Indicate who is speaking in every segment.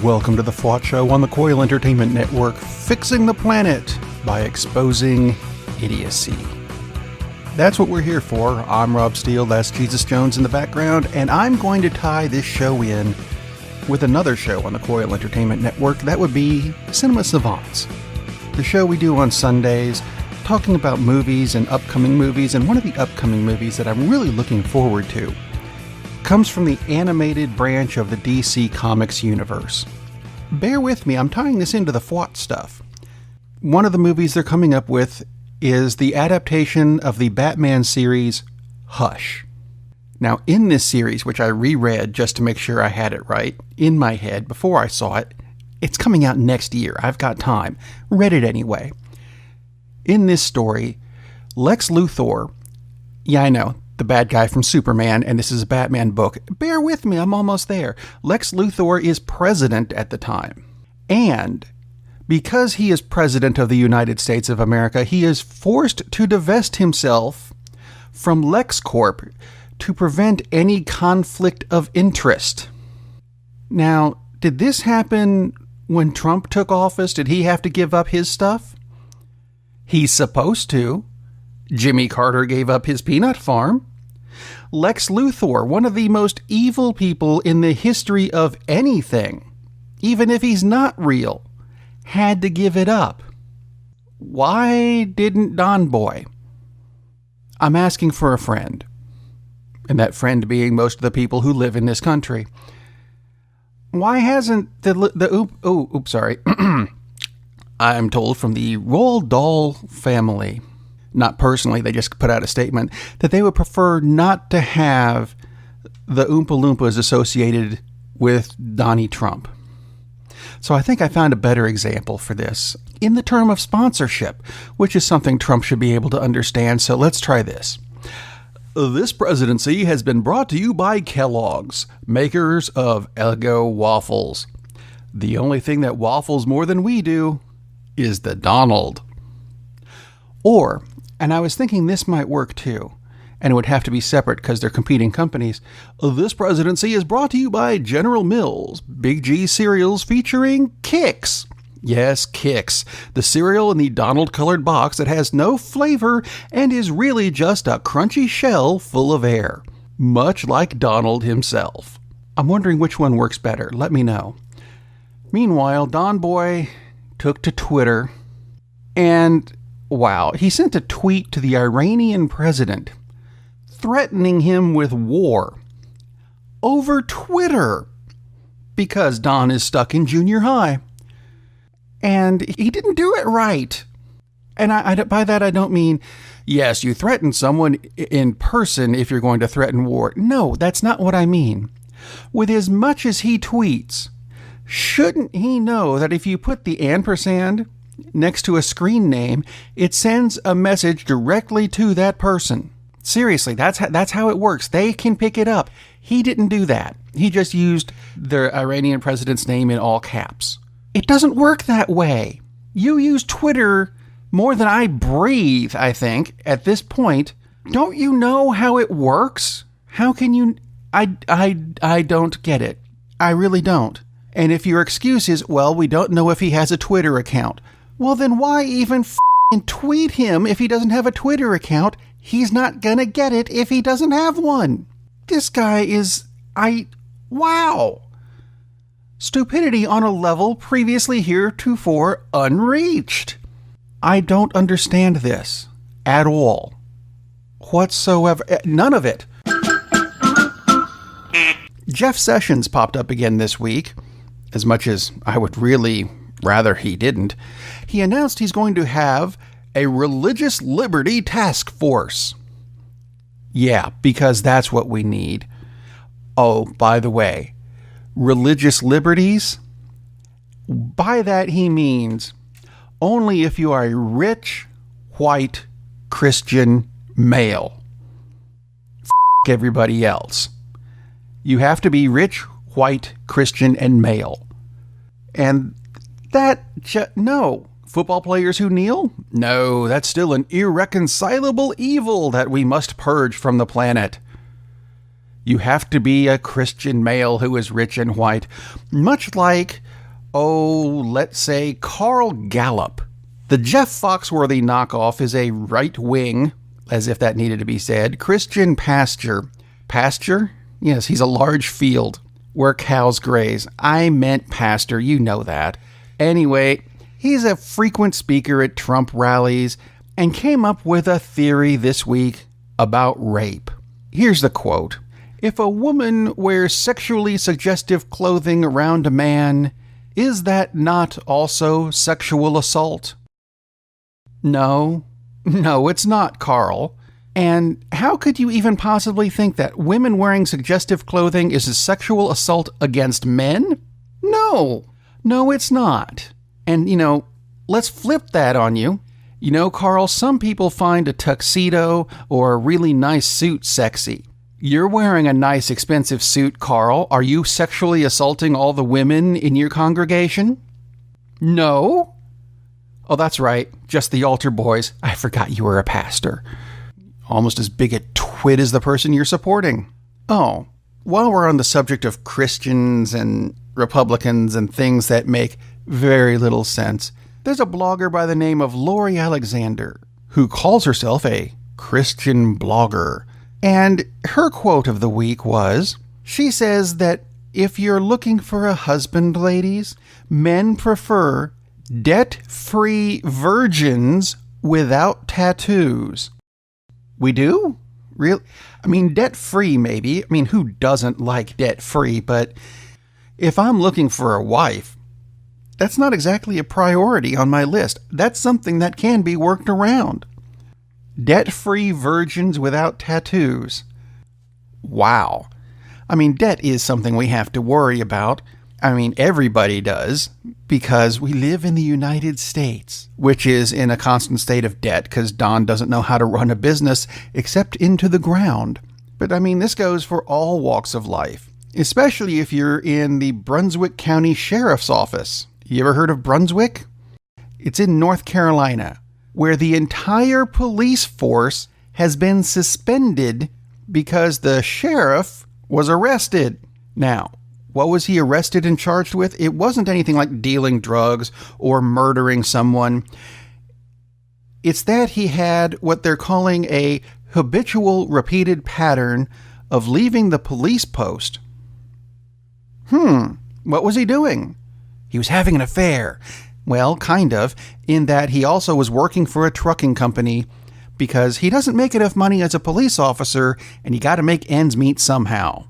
Speaker 1: Welcome to the FWOT Show on the Coil Entertainment Network, fixing the planet by exposing idiocy. That's what we're here for. I'm Rob Steele, that's Jesus Jones in the background, and I'm going to tie this show in with another show on the Coil Entertainment Network. That would be Cinema Savants, the show we do on Sundays, talking about movies and upcoming movies, and one of the upcoming movies that I'm really looking forward to comes from the animated branch of the DC Comics universe. Bear with me, I'm tying this into the FWOT stuff. One of the movies they're coming up with is the adaptation of the Batman series, Hush. Now, in this series, which I reread just to make sure I had it right in my head before I saw it, it's coming out next year. I've got time. Read it anyway. In this story, Lex Luthor, yeah, I know, the bad guy from Superman, and this is a Batman book. Bear with me, I'm almost there. Lex Luthor is president at the time. And because he is president of the United States of America, he is forced to divest himself from LexCorp to prevent any conflict of interest. Now, did this happen when Trump took office? Did he have to give up his stuff? He's supposed to. Jimmy Carter gave up his peanut farm. Lex Luthor, one of the most evil people in the history of anything, even if he's not real, had to give it up. Why didn't Don Boy? I'm asking for a friend, and that friend being most of the people who live in this country. Why hasn't I'm told from the Roald Dahl family, not personally, they just put out a statement that they would prefer not to have the Oompa Loompas associated with Donnie Trump. So I think I found a better example for this in the term of sponsorship, which is something Trump should be able to understand. So let's try this. This presidency has been brought to you by Kellogg's, makers of Eggo waffles. The only thing that waffles more than we do is the Donald. Or, and I was thinking this might work too, and it would have to be separate because they're competing companies. This presidency is brought to you by General Mills, Big G cereals featuring Kix. Yes, Kix, the cereal in the Donald-colored box that has no flavor and is really just a crunchy shell full of air, much like Donald himself. I'm wondering which one works better. Let me know. Meanwhile, Don Boy took to Twitter and wow, he sent a tweet to the Iranian president threatening him with war over Twitter because Don is stuck in junior high. And he didn't do it right. And by that, I don't mean, yes, you threaten someone in person if you're going to threaten war. No, that's not what I mean. With as much as he tweets, shouldn't he know that if you put the ampersand next to a screen name, it sends a message directly to that person? Seriously, that's how it works. They can pick it up. He didn't do that. He just used the Iranian president's name in all caps. It doesn't work that way. You use Twitter more than I breathe, I think, at this point. Don't you know how it works? How can you... I don't get it. I really don't. And if your excuse is, well, we don't know if he has a Twitter account. Well, then why even tweet him if he doesn't have a Twitter account? He's not gonna get it if he doesn't have one. This guy is... wow. Stupidity on a level previously heretofore unreached. I don't understand this at all. Whatsoever. None of it. Jeff Sessions popped up again this week. As much as I would really rather he didn't. He announced he's going to have a religious liberty task force. Yeah, because that's what we need. Oh, by the way, religious liberties? By that he means only if you are a rich, white, Christian male. F*** everybody else. You have to be rich, white, Christian, and male. And that, no. Football players who kneel? No, that's still an irreconcilable evil that we must purge from the planet. You have to be a Christian male who is rich and white, much like, let's say Carl Gallup. The Jeff Foxworthy knockoff is a right-wing, as if that needed to be said, Christian pasture. Pasture? Yes, he's a large field where cows graze. I meant pastor, you know that. Anyway, he's a frequent speaker at Trump rallies and came up with a theory this week about rape. Here's the quote. If a woman wears sexually suggestive clothing around a man, is that not also sexual assault? No, it's not, Carl. And how could you even possibly think that women wearing suggestive clothing is a sexual assault against men? No, it's not. And, let's flip that on you. Carl, some people find a tuxedo or a really nice suit sexy. You're wearing a nice, expensive suit, Carl. Are you sexually assaulting all the women in your congregation? No. Oh, that's right. Just the altar boys. I forgot you were a pastor. Almost as big a twit as the person you're supporting. Oh, while we're on the subject of Christians and Republicans and things that make very little sense, there's a blogger by the name of Lori Alexander who calls herself a Christian blogger. And her quote of the week was, she says that if you're looking for a husband, ladies, men prefer debt-free virgins without tattoos. We do? Real? Debt-free maybe. Who doesn't like debt-free? But if I'm looking for a wife, that's not exactly a priority on my list. That's something that can be worked around. Debt-free virgins without tattoos. Wow. Debt is something we have to worry about. Everybody does, because we live in the United States, which is in a constant state of debt because Don doesn't know how to run a business except into the ground. But this goes for all walks of life, especially if you're in the Brunswick County Sheriff's Office. You ever heard of Brunswick? It's in North Carolina, where the entire police force has been suspended because the sheriff was arrested. Now, what was he arrested and charged with? It wasn't anything like dealing drugs or murdering someone. It's that he had what they're calling a habitual repeated pattern of leaving the police post. What was he doing? He was having an affair. Well, kind of, in that he also was working for a trucking company because he doesn't make enough money as a police officer and he got to make ends meet somehow.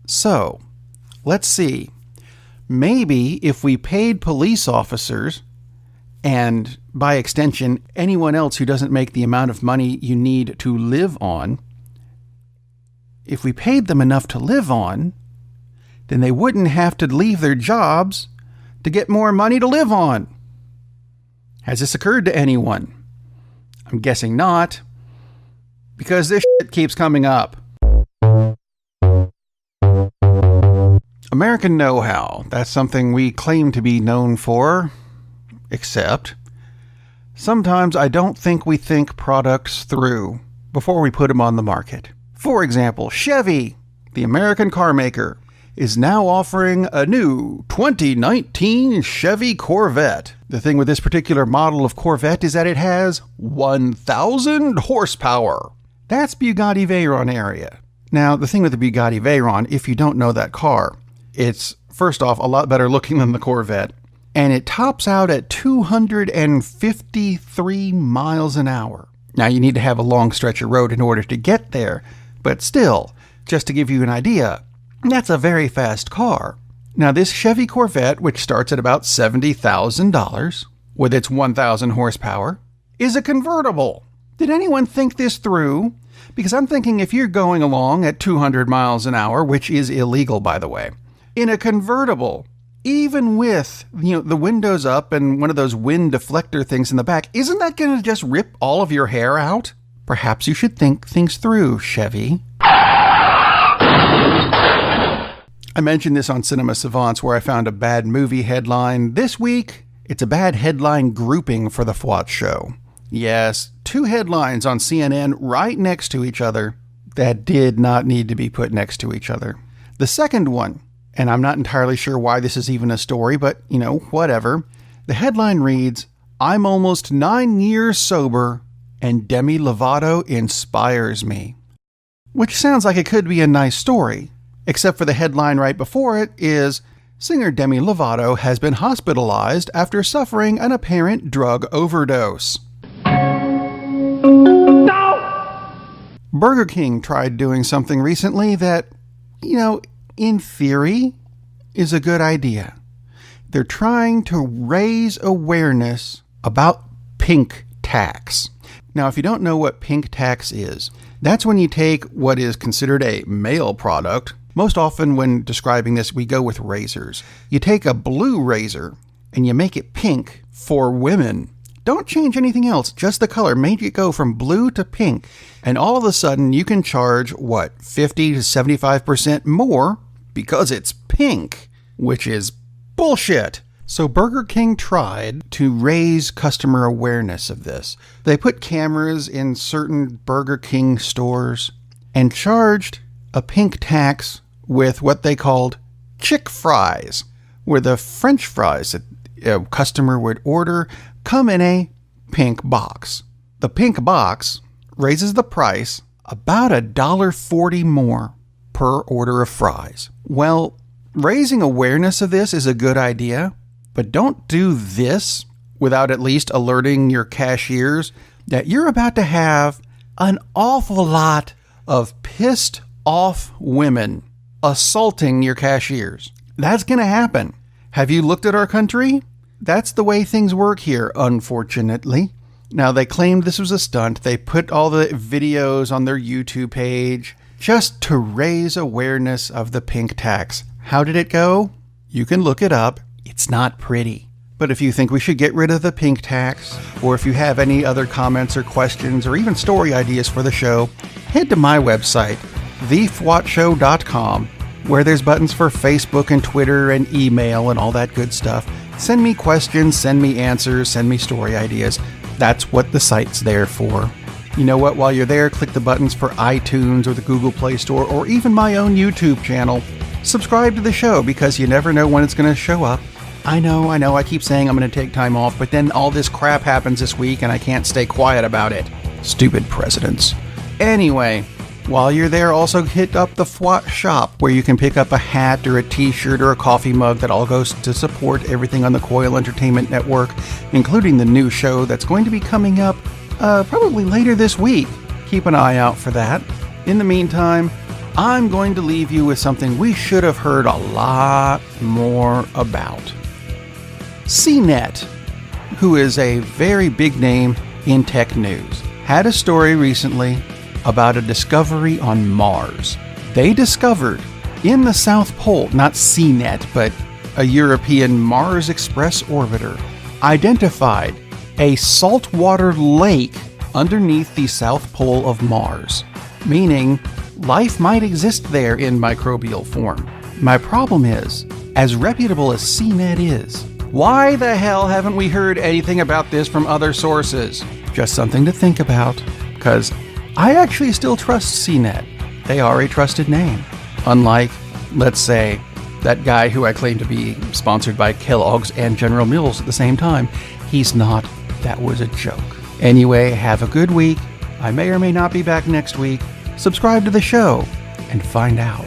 Speaker 1: So, let's see. Maybe if we paid police officers, and by extension, anyone else who doesn't make the amount of money you need to live on, if we paid them enough to live on, then they wouldn't have to leave their jobs to get more money to live on. Has this occurred to anyone? I'm guessing not, because this shit keeps coming up. American know-how, that's something we claim to be known for, except sometimes I don't think we think products through before we put them on the market. For example, Chevy, the American car maker, is now offering a new 2019 Chevy Corvette. The thing with this particular model of Corvette is that it has 1,000 horsepower. That's Bugatti Veyron area. Now, the thing with the Bugatti Veyron, if you don't know that car, it's, first off, a lot better looking than the Corvette, and it tops out at 253 miles an hour. Now, you need to have a long stretch of road in order to get there, but still, just to give you an idea, that's a very fast car. Now, this Chevy Corvette, which starts at about $70,000 with its 1,000 horsepower, is a convertible. Did anyone think this through? Because I'm thinking if you're going along at 200 miles an hour, which is illegal, by the way, in a convertible, even with, the windows up and one of those wind deflector things in the back, isn't that going to just rip all of your hair out? Perhaps you should think things through, Chevy. I mentioned this on Cinema Savants, where I found a bad movie headline. This week, it's a bad headline grouping for the FWOT show. Yes, two headlines on CNN right next to each other. that did not need to be put next to each other. The second one, and I'm not entirely sure why this is even a story, but, whatever. The headline reads, "I'm almost 9 years sober and Demi Lovato inspires me." Which sounds like it could be a nice story, except for the headline right before it is, "Singer Demi Lovato has been hospitalized after suffering an apparent drug overdose." Burger King tried doing something recently that, in theory, is a good idea. They're trying to raise awareness about pink tax. Now, if you don't know what pink tax is, that's when you take what is considered a male product. Most often when describing this, we go with razors. You take a blue razor and you make it pink for women. Don't change anything else, just the color. Make it go from blue to pink. And all of a sudden, you can charge, 50 to 75% more because it's pink, which is bullshit. So Burger King tried to raise customer awareness of this. They put cameras in certain Burger King stores and charged a pink tax with what they called chick fries, where the French fries that a customer would order come in a pink box. The pink box raises the price about $1.40 more per order of fries. Well, raising awareness of this is a good idea, but don't do this without at least alerting your cashiers that you're about to have an awful lot of pissed off women assaulting your cashiers. That's going to happen. Have you looked at our country? That's the way things work here, unfortunately. Now, they claimed this was a stunt. They put all the videos on their YouTube page just to raise awareness of the pink tax. How did it go? You can look it up. It's not pretty. But if you think we should get rid of the pink tax, or if you have any other comments or questions or even story ideas for the show, head to my website, thefwotshow.com, where there's buttons for Facebook and Twitter and email and all that good stuff. Send me questions, send me answers, send me story ideas. That's what the site's there for. You know what? While you're there, click the buttons for iTunes or the Google Play Store or even my own YouTube channel. Subscribe to the show because you never know when it's going to show up. I know, I keep saying I'm going to take time off, but then all this crap happens this week and I can't stay quiet about it. Stupid presidents. Anyway, while you're there, also hit up the FWOT shop where you can pick up a hat or a t-shirt or a coffee mug that all goes to support everything on the Coil Entertainment Network, including the new show that's going to be coming up probably later this week. Keep an eye out for that. In the meantime, I'm going to leave you with something we should have heard a lot more about. CNET, who is a very big name in tech news, had a story recently about a discovery on Mars. They discovered in the South Pole, not CNET, but a European Mars Express orbiter, identified a saltwater lake underneath the South Pole of Mars, meaning life might exist there in microbial form. My problem is, as reputable as CNET is, why the hell haven't we heard anything about this from other sources? Just something to think about, because I actually still trust CNET. They are a trusted name. Unlike, let's say, that guy who I claim to be sponsored by Kellogg's and General Mills at the same time. He's not. That was a joke. Anyway, have a good week. I may or may not be back next week. Subscribe to the show and find out.